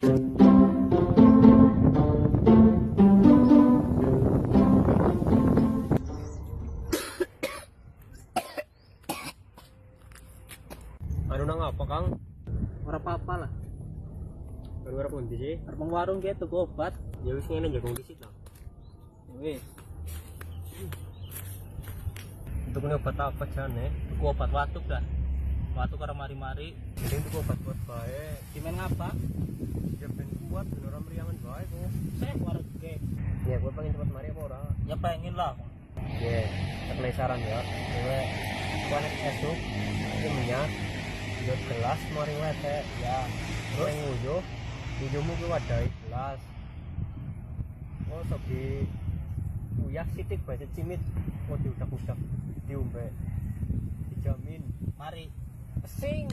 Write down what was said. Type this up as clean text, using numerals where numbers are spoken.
Anu nang apa, Kang? Ora apa-apa lah. Baru arep pundi sih? Arep nang warung ki tuku obat. Ya wis ngene jagung disit lah. Wis. Untuk obat apa jane? Tuku obat watuk dah. Watuk karo mari-mari. Jadi tuku obat buat bae. Dimen ngapa? Ya ben kuat ben ora meriangan bae kok. Saya warung ke. Ya gue pengen cepet mari apa ora? Ya pengen lah. Ya, tak saran ya. Kowe konek esuk iki minyak yo gelas mari wae ya. Terus nguyuh, nguyuhmu ki wadahi gelas. Oh, sok di uyah sitik bae cimit. Oh diudak-udak diombe. Dijamin Mari. pesing.